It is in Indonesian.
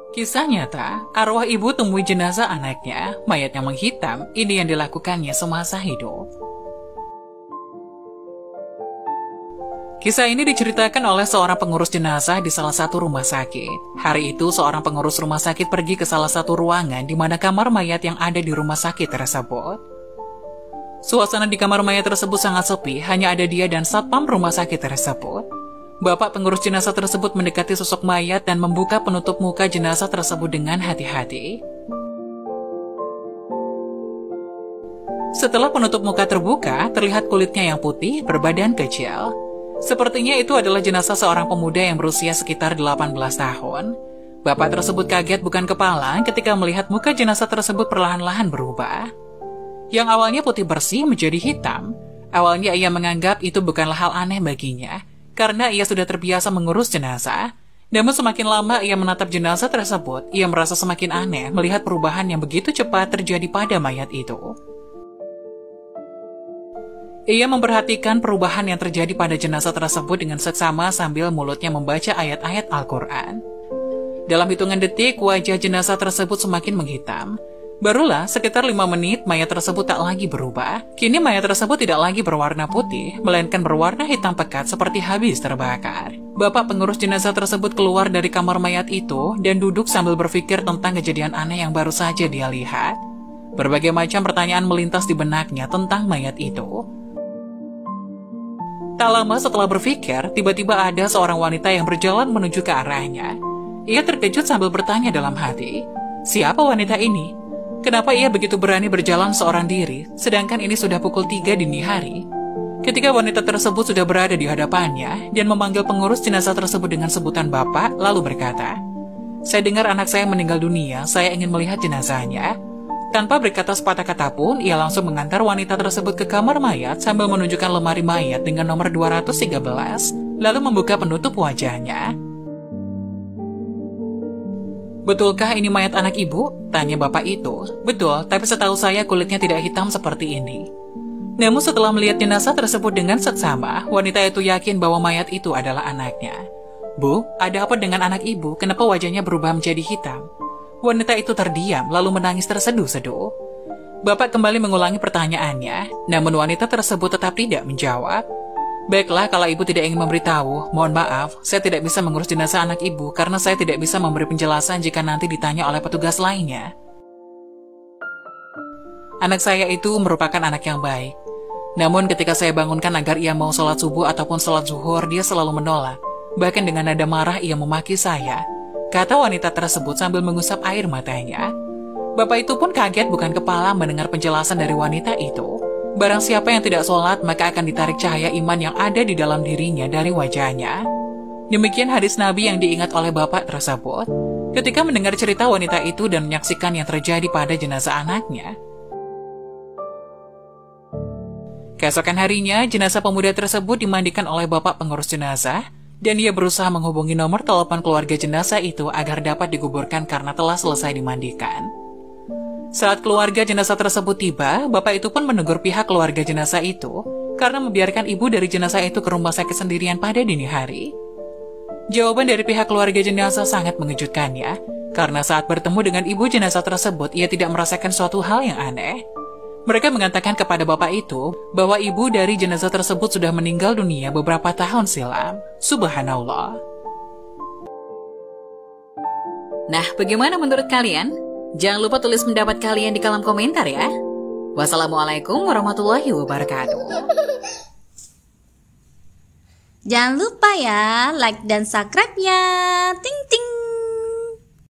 Kisah nyata, arwah ibu temui jenazah anaknya, mayat yang menghitam, ini yang dilakukannya semasa hidup. Kisah ini diceritakan oleh seorang pengurus jenazah di salah satu rumah sakit. Hari itu, seorang pengurus rumah sakit pergi ke salah satu ruangan di mana kamar mayat yang ada di rumah sakit tersebut. Suasana di kamar mayat tersebut sangat sepi, hanya ada dia dan satpam rumah sakit tersebut. Bapak pengurus jenazah tersebut mendekati sosok mayat dan membuka penutup muka jenazah tersebut dengan hati-hati. Setelah penutup muka terbuka, terlihat kulitnya yang putih, berbadan kecil. Sepertinya itu adalah jenazah seorang pemuda yang berusia sekitar 18 tahun. Bapak tersebut kaget bukan kepala ketika melihat muka jenazah tersebut perlahan-lahan berubah. Yang awalnya putih bersih menjadi hitam. Awalnya ia menganggap itu bukanlah hal aneh baginya, karena ia sudah terbiasa mengurus jenazah. Namun semakin lama ia menatap jenazah tersebut, ia merasa semakin aneh melihat perubahan yang begitu cepat terjadi pada mayat itu. Ia memperhatikan perubahan yang terjadi pada jenazah tersebut dengan seksama sambil mulutnya membaca ayat-ayat Al-Quran. Dalam hitungan detik, wajah jenazah tersebut semakin menghitam. Barulah sekitar 5 menit mayat tersebut tak lagi berubah. Kini mayat tersebut tidak lagi berwarna putih, melainkan berwarna hitam pekat seperti habis terbakar. Bapak pengurus jenazah tersebut keluar dari kamar mayat itu dan duduk sambil berpikir tentang kejadian aneh yang baru saja dia lihat. Berbagai macam pertanyaan melintas di benaknya tentang mayat itu. Tak lama setelah berpikir, tiba-tiba ada seorang wanita yang berjalan menuju ke arahnya. Ia terkejut sambil bertanya dalam hati, "Siapa wanita ini? Kenapa ia begitu berani berjalan seorang diri, sedangkan ini sudah pukul 3 dini hari?" Ketika wanita tersebut sudah berada di hadapannya dan memanggil pengurus jenazah tersebut dengan sebutan bapak, lalu berkata, "Saya dengar anak saya meninggal dunia, saya ingin melihat jenazahnya." Tanpa berkata sepatah kata pun, ia langsung mengantar wanita tersebut ke kamar mayat sambil menunjukkan lemari mayat dengan nomor 213, lalu membuka penutup wajahnya. "Betulkah ini mayat anak ibu?" tanya bapak itu. "Betul, tapi setahu saya kulitnya tidak hitam seperti ini." Namun setelah melihat jenazah tersebut dengan seksama, wanita itu yakin bahwa mayat itu adalah anaknya. "Bu, ada apa dengan anak ibu? Kenapa wajahnya berubah menjadi hitam?" Wanita itu terdiam lalu menangis terseduh-seduh. Bapak kembali mengulangi pertanyaannya, namun wanita tersebut tetap tidak menjawab. "Baiklah, kalau ibu tidak ingin memberitahu, mohon maaf, saya tidak bisa mengurus jenazah anak ibu karena saya tidak bisa memberi penjelasan jika nanti ditanya oleh petugas lainnya. Anak saya itu merupakan anak yang baik. Namun ketika saya bangunkan agar ia mau sholat subuh ataupun sholat zuhur, dia selalu menolak. Bahkan dengan nada marah ia memaki saya," kata wanita tersebut sambil mengusap air matanya. Bapak itu pun kaget bukan kepala mendengar penjelasan dari wanita itu. Barang siapa yang tidak sholat, maka akan ditarik cahaya iman yang ada di dalam dirinya dari wajahnya. Demikian hadis Nabi yang diingat oleh bapak tersebut ketika mendengar cerita wanita itu dan menyaksikan yang terjadi pada jenazah anaknya. Keesokan harinya, jenazah pemuda tersebut dimandikan oleh bapak pengurus jenazah, dan ia berusaha menghubungi nomor telepon keluarga jenazah itu agar dapat dikuburkan karena telah selesai dimandikan. Saat keluarga jenazah tersebut tiba, bapak itu pun menegur pihak keluarga jenazah itu karena membiarkan ibu dari jenazah itu ke rumah sakit sendirian pada dini hari. Jawaban dari pihak keluarga jenazah sangat mengejutkannya, karena saat bertemu dengan ibu jenazah tersebut, ia tidak merasakan suatu hal yang aneh. Mereka mengatakan kepada bapak itu bahwa ibu dari jenazah tersebut sudah meninggal dunia beberapa tahun silam. Subhanallah. Nah, bagaimana menurut kalian? Jangan lupa tulis pendapat kalian di kolom komentar ya. Wassalamualaikum warahmatullahi wabarakatuh. Jangan lupa ya, like dan subscribe-nya. Ting ting.